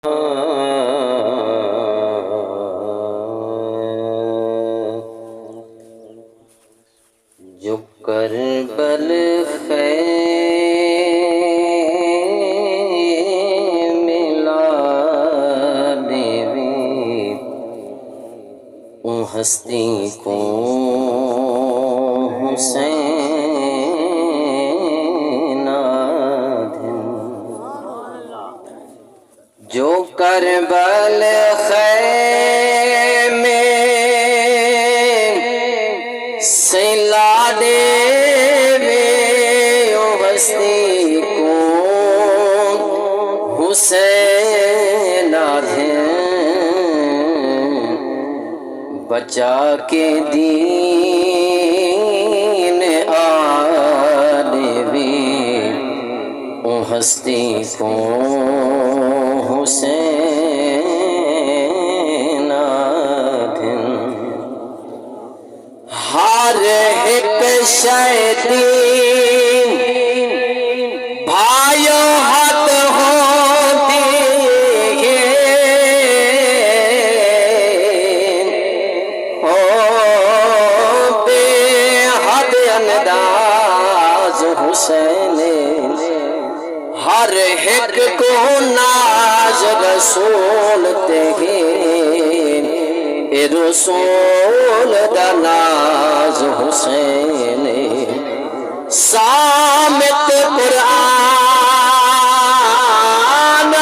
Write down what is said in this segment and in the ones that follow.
जो करबल मिला देवे उन हस्ती को हुसैन जो करबल सिला देवे ओ हस्ती को हुसैन बचा के दीन आलेवी ओ हस्ती को हुसैन हर एक शैतीन भाइयों हाथ होती है ओ बेहद अंदाज हुसैन हर एक को नाज रसूल ते रसूल दनाज हुसैन सामित कुरान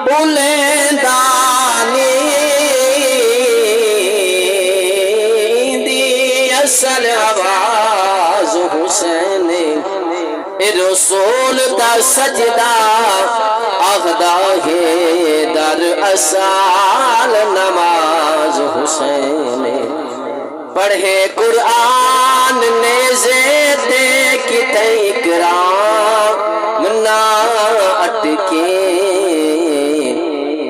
बुलेदानी दी असल आवाज हुसैन रसूल दा सजदा अगदा है दर असाल नमाज हुसैन पढ़े कुरान नेज़े दे किते इकराम ना अटके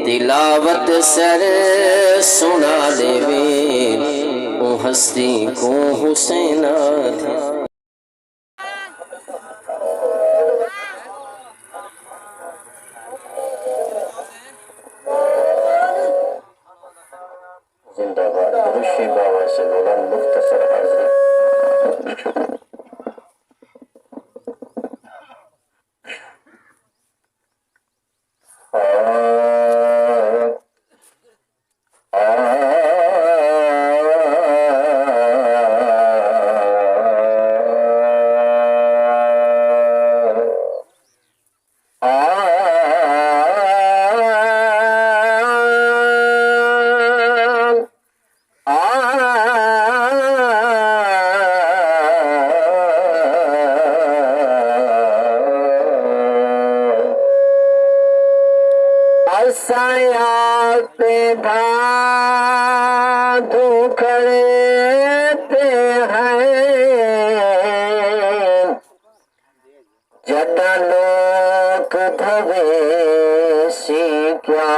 तिलावत सर सुना देवे ओ हस्ती को हुसैन जिंदाबाद ऋषि बाबा से बोला मुख्तसर हाजिरी साया पे धाधु करते हैं जटा लोक धवेसी क्या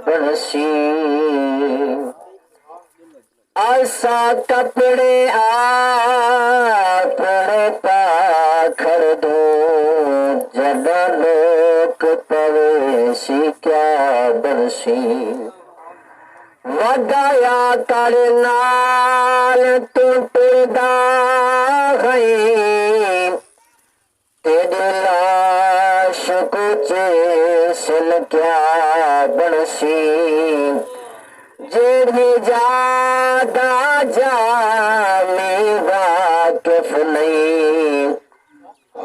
बरसी आसा कपड़े आपड़े पाखर दो जटा लोक पवेसी क्या बरसी वगाया कर नाल टुटदा है तेरी लाश कुछ सिल क्या बरसी जेड़ी ज्यादा जाने वाकिफ नहीं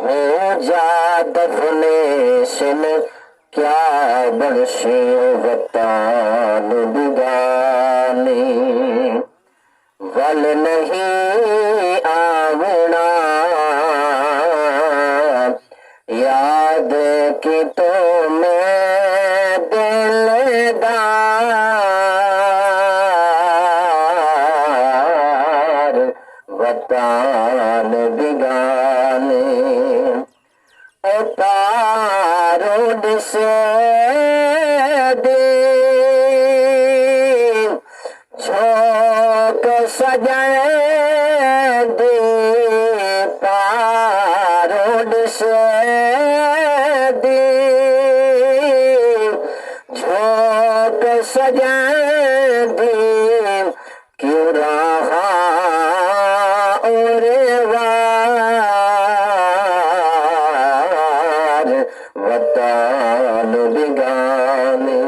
हो जा दफने सिल क्या बरसी वतान बिगानी वल नहीं आवना याद की तो मैं दिलदार वतान बिगाने पारोड से झोंक सजाए दे पारोड से दी झोंक सजा दी क्यों रहा और वार वतन बिगाने